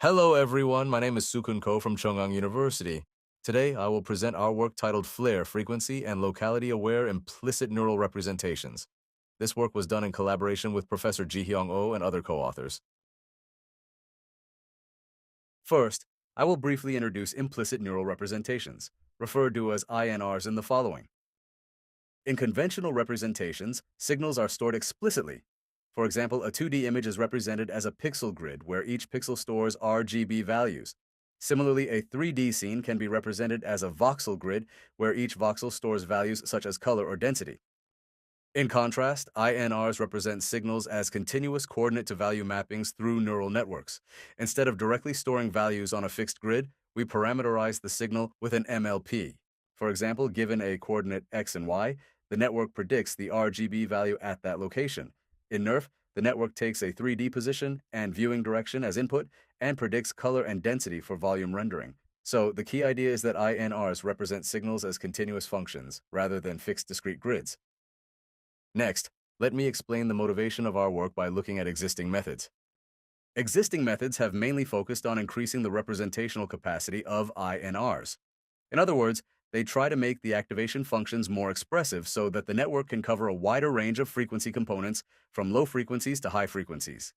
Hello everyone, my name is Sukhun from Chung-Ang University. Today I will present our work titled Flair, Frequency and Locality-Aware Implicit Neural Representations. This work was done in collaboration with Professor Jihyong and other co-authors. First, I will briefly introduce implicit neural representations, referred to as INRs in the following. In conventional representations, signals are stored explicitly. For example, a 2D image is represented as a pixel grid where each pixel stores RGB values. Similarly, a 3D scene can be represented as a voxel grid where each voxel stores values such as color or density. In contrast, INRs represent signals as continuous coordinate-to-value mappings through neural networks. Instead of directly storing values on a fixed grid, we parameterize the signal with an MLP. For example, given a coordinate x and y, the network predicts the RGB value at that location. In NeRF, the network takes a 3D position and viewing direction as input and predicts color and density for volume rendering. So the key idea is that INRs represent signals as continuous functions rather than fixed discrete grids. Next, let me explain the motivation of our work by looking at existing methods. Existing methods have mainly focused on increasing the representational capacity of INRs. In other words, they try to make the activation functions more expressive so that the network can cover a wider range of frequency components from low frequencies to high frequencies.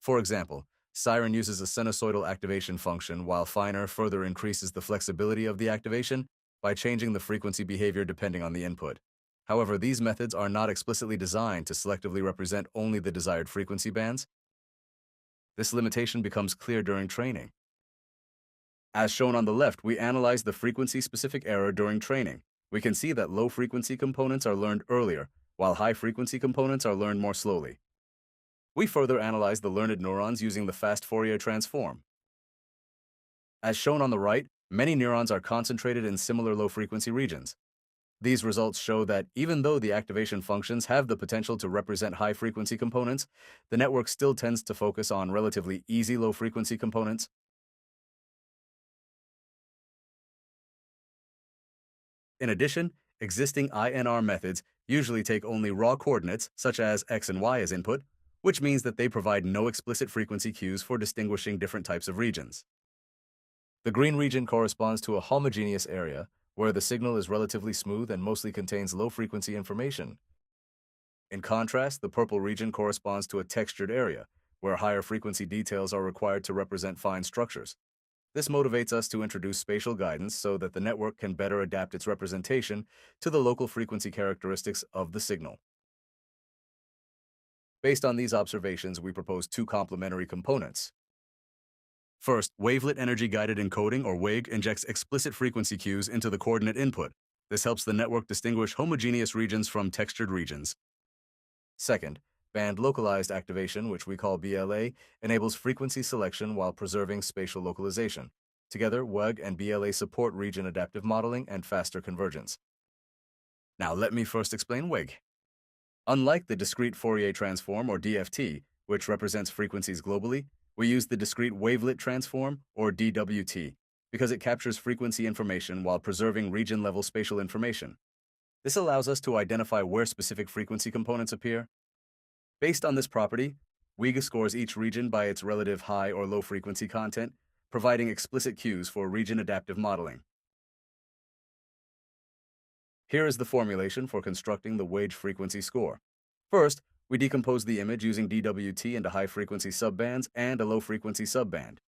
For example, Siren uses a sinusoidal activation function while Finer further increases the flexibility of the activation by changing the frequency behavior depending on the input. However, these methods are not explicitly designed to selectively represent only the desired frequency bands. This limitation becomes clear during training. As shown on the left, we analyze the frequency-specific error during training. We can see that low-frequency components are learned earlier, while high-frequency components are learned more slowly. We further analyze the learned neurons using the fast Fourier transform. As shown on the right, many neurons are concentrated in similar low-frequency regions. These results show that even though the activation functions have the potential to represent high-frequency components, the network still tends to focus on relatively easy low-frequency components. In addition, existing INR methods usually take only raw coordinates, such as x and y as input, which means that they provide no explicit frequency cues for distinguishing different types of regions. The green region corresponds to a homogeneous area, where the signal is relatively smooth and mostly contains low-frequency information. In contrast, the purple region corresponds to a textured area, where higher frequency details are required to represent fine structures. This motivates us to introduce spatial guidance so that the network can better adapt its representation to the local frequency characteristics of the signal. Based on these observations, we propose two complementary components. First, wavelet energy-guided encoding, or WEG, injects explicit frequency cues into the coordinate input. This helps the network distinguish homogeneous regions from textured regions. Second, band-localized activation, which we call BLA, enables frequency selection while preserving spatial localization. Together, WEG and BLA support region adaptive modeling and faster convergence. Now, let me first explain WEG. Unlike the discrete Fourier transform, or DFT, which represents frequencies globally, we use the discrete wavelet transform, or DWT, because it captures frequency information while preserving region-level spatial information. This allows us to identify where specific frequency components appear. Based on this property, WEG scores each region by its relative high or low frequency content, providing explicit cues for region adaptive modeling. Here is the formulation for constructing the WEG frequency score. First, we decompose the image using DWT into high-frequency subbands and a low-frequency subband.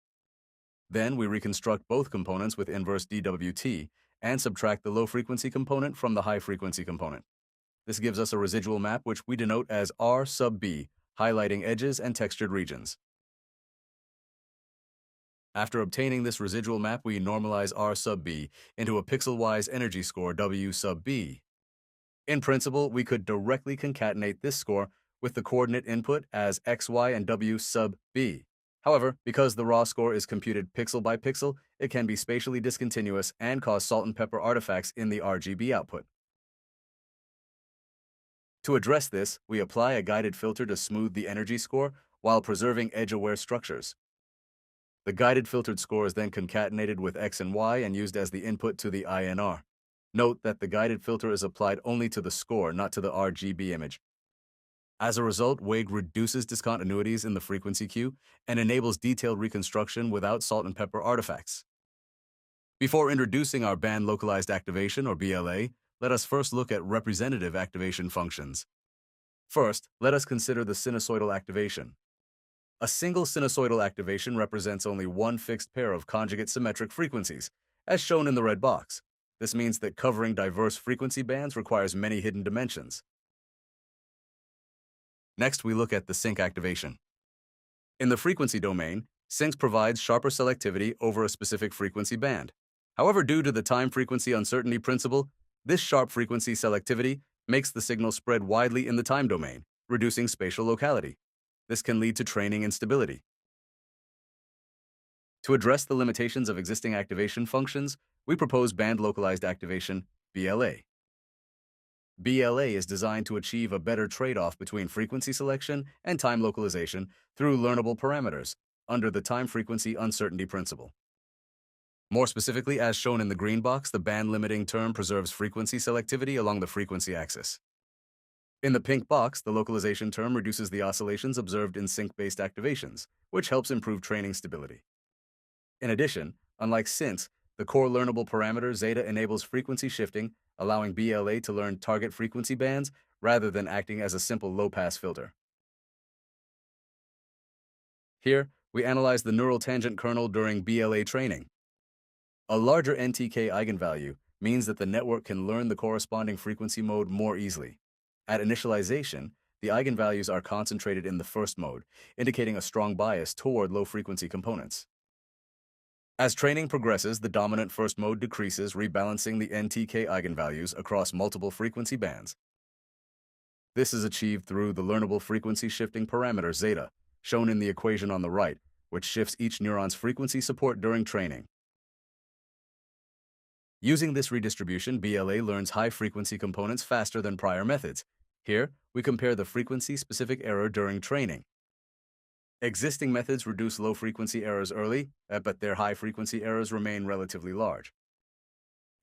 Then we reconstruct both components with inverse DWT and subtract the low-frequency component from the high-frequency component. This gives us a residual map which we denote as R sub B, highlighting edges and textured regions. After obtaining this residual map, we normalize R sub B into a pixel-wise energy score W sub B. In principle, we could directly concatenate this score with the coordinate input as x, y, and w sub b. However, because the raw score is computed pixel by pixel, it can be spatially discontinuous and cause salt and pepper artifacts in the RGB output. To address this, we apply a guided filter to smooth the energy score while preserving edge-aware structures. The guided filtered score is then concatenated with x and y and used as the input to the INR. Note that the guided filter is applied only to the score, not to the RGB image. As a result, WAIG reduces discontinuities in the frequency queue and enables detailed reconstruction without salt and pepper artifacts. Before introducing our band localized activation, or BLA, let us first look at representative activation functions. First, let us consider the sinusoidal activation. A single sinusoidal activation represents only one fixed pair of conjugate symmetric frequencies, as shown in the red box. This means that covering diverse frequency bands requires many hidden dimensions. Next, we look at the sync activation. In the frequency domain, sync provides sharper selectivity over a specific frequency band. However, due to the time-frequency uncertainty principle, this sharp frequency selectivity makes the signal spread widely in the time domain, reducing spatial locality. This can lead to training instability. To address the limitations of existing activation functions, we propose band-localized activation, BLA. BLA is designed to achieve a better trade-off between frequency selection and time localization through learnable parameters under the time-frequency uncertainty principle. More specifically, as shown in the green box, the band-limiting term preserves frequency selectivity along the frequency axis. In the pink box, the localization term reduces the oscillations observed in sync-based activations, which helps improve training stability. In addition, unlike syncs, the core learnable parameter zeta enables frequency shifting, allowing BLA to learn target frequency bands rather than acting as a simple low-pass filter. Here, we analyze the neural tangent kernel during BLA training. A larger NTK eigenvalue means that the network can learn the corresponding frequency mode more easily. At initialization, the eigenvalues are concentrated in the first mode, indicating a strong bias toward low-frequency components. As training progresses, the dominant first mode decreases, rebalancing the NTK eigenvalues across multiple frequency bands. This is achieved through the learnable frequency shifting parameter zeta, shown in the equation on the right, which shifts each neuron's frequency support during training. Using this redistribution, BLA learns high-frequency components faster than prior methods. Here, we compare the frequency-specific error during training. Existing methods reduce low-frequency errors early, but their high-frequency errors remain relatively large.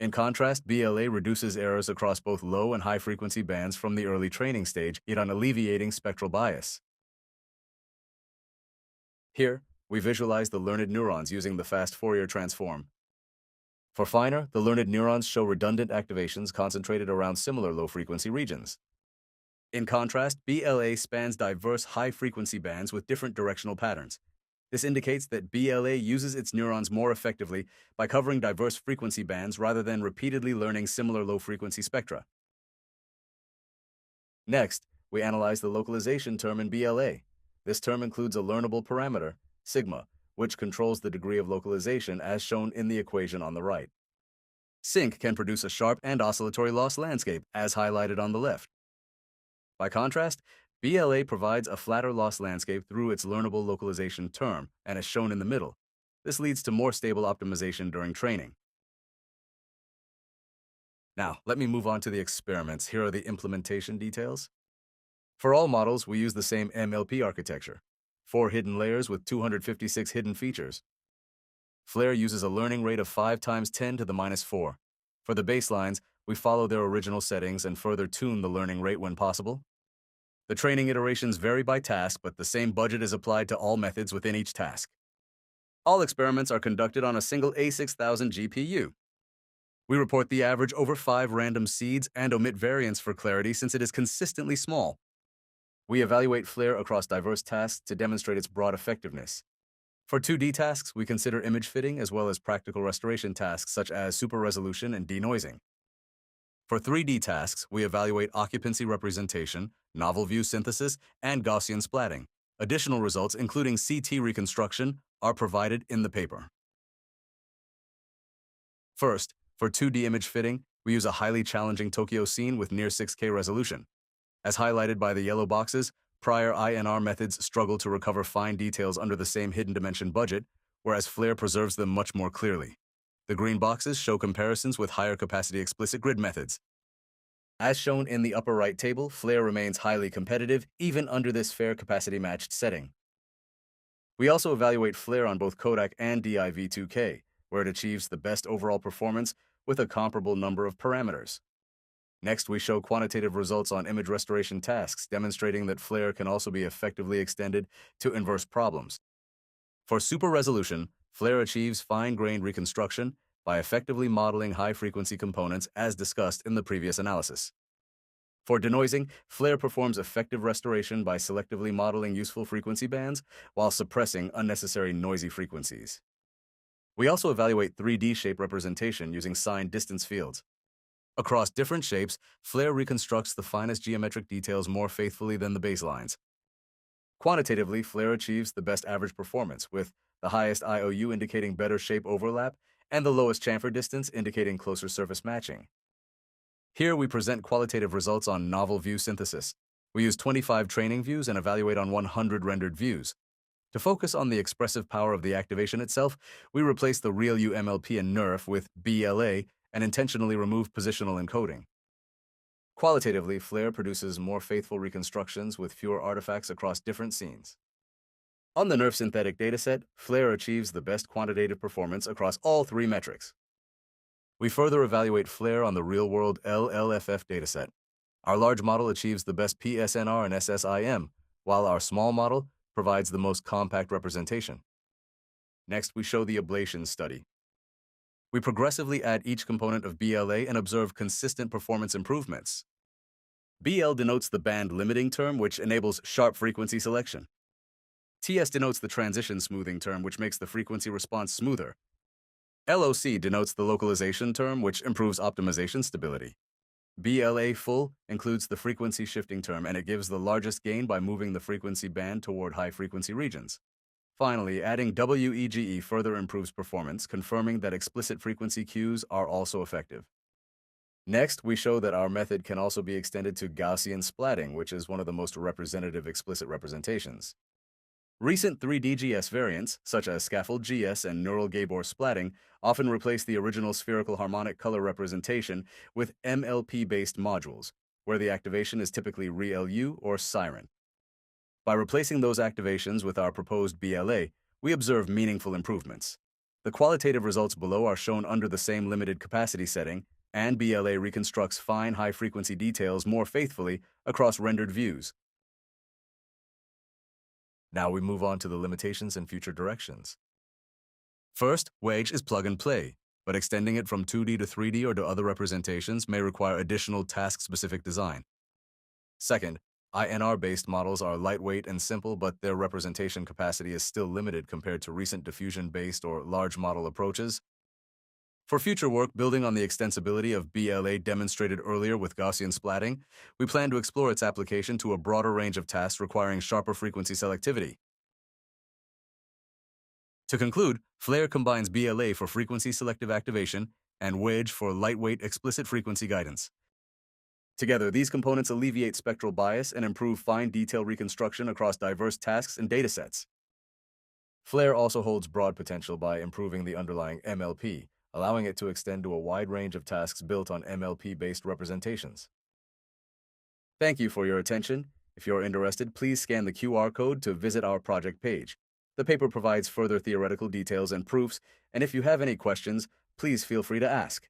In contrast, BLA reduces errors across both low and high-frequency bands from the early training stage, yet on alleviating spectral bias. Here, we visualize the learned neurons using the fast Fourier transform. For finer, the learned neurons show redundant activations concentrated around similar low-frequency regions. In contrast, BLA spans diverse high-frequency bands with different directional patterns. This indicates that BLA uses its neurons more effectively by covering diverse frequency bands rather than repeatedly learning similar low-frequency spectra. Next, we analyze the localization term in BLA. This term includes a learnable parameter, sigma, which controls the degree of localization as shown in the equation on the right. Sync can produce a sharp and oscillatory loss landscape, as highlighted on the left. By contrast, BLA provides a flatter loss landscape through its learnable localization term, and is shown in the middle. This leads to more stable optimization during training. Now, let me move on to the experiments. Here are the implementation details. For all models, we use the same MLP architecture. 4 hidden layers with 256 hidden features. Flair uses a learning rate of 5 × 10⁻⁴. For the baselines, we follow their original settings and further tune the learning rate when possible. The training iterations vary by task, but the same budget is applied to all methods within each task. All experiments are conducted on a single A6000 GPU. We report the average over 5 random seeds and omit variance for clarity since it is consistently small. We evaluate Flair across diverse tasks to demonstrate its broad effectiveness. For 2D tasks, we consider image fitting as well as practical restoration tasks such as super resolution and denoising. For 3D tasks, we evaluate occupancy representation, novel view synthesis, and Gaussian splatting. Additional results, including CT reconstruction, are provided in the paper. First, for 2D image fitting, we use a highly challenging Tokyo scene with near 6K resolution. As highlighted by the yellow boxes, prior INR methods struggle to recover fine details under the same hidden dimension budget, whereas Flair preserves them much more clearly. The green boxes show comparisons with higher capacity explicit grid methods. As shown in the upper right table, Flair remains highly competitive even under this fair capacity matched setting. We also evaluate Flair on both Kodak and DIV2K, where it achieves the best overall performance with a comparable number of parameters. Next, we show quantitative results on image restoration tasks, demonstrating that Flair can also be effectively extended to inverse problems. For super resolution, Flair achieves fine-grained reconstruction by effectively modeling high-frequency components as discussed in the previous analysis. For denoising, Flair performs effective restoration by selectively modeling useful frequency bands while suppressing unnecessary noisy frequencies. We also evaluate 3D shape representation using signed distance fields. Across different shapes, Flair reconstructs the finest geometric details more faithfully than the baselines. Quantitatively, Flair achieves the best average performance, with the highest IOU indicating better shape overlap and the lowest chamfer distance indicating closer surface matching. Here we present qualitative results on novel view synthesis. We use 25 training views and evaluate on 100 rendered views. To focus on the expressive power of the activation itself, we replace the real UMLP and NERF with BLA and intentionally remove positional encoding. Qualitatively, Flair produces more faithful reconstructions with fewer artifacts across different scenes. On the NERF synthetic dataset, Flair achieves the best quantitative performance across all three metrics. We further evaluate Flair on the real-world LLFF dataset. Our large model achieves the best PSNR and SSIM, while our small model provides the most compact representation. Next, we show the ablation study. We progressively add each component of BLA and observe consistent performance improvements. BL denotes the band limiting term, which enables sharp frequency selection. TS denotes the transition smoothing term, which makes the frequency response smoother. LOC denotes the localization term, which improves optimization stability. BLA full includes the frequency shifting term, and it gives the largest gain by moving the frequency band toward high-frequency regions. Finally, adding WEGE further improves performance, confirming that explicit frequency cues are also effective. Next, we show that our method can also be extended to Gaussian splatting, which is one of the most representative explicit representations. Recent 3D-GS variants, such as scaffold GS and neural Gabor splatting, often replace the original spherical harmonic color representation with MLP-based modules, where the activation is typically ReLU or Siren. By replacing those activations with our proposed BLA, we observe meaningful improvements. The qualitative results below are shown under the same limited capacity setting, and BLA reconstructs fine high-frequency details more faithfully across rendered views. Now we move on to the limitations and future directions. First, WEGE is plug-and-play, but extending it from 2D to 3D or to other representations may require additional task-specific design. Second, INR-based models are lightweight and simple, but their representation capacity is still limited compared to recent diffusion-based or large model approaches. For future work building on the extensibility of BLA demonstrated earlier with Gaussian splatting, we plan to explore its application to a broader range of tasks requiring sharper frequency selectivity. To conclude, Flair combines BLA for frequency selective activation and WEGE for lightweight explicit frequency guidance. Together, these components alleviate spectral bias and improve fine detail reconstruction across diverse tasks and datasets. Flair also holds broad potential by improving the underlying MLP, allowing it to extend to a wide range of tasks built on MLP-based representations. Thank you for your attention. If you're interested, please scan the QR code to visit our project page. The paper provides further theoretical details and proofs, and if you have any questions, please feel free to ask.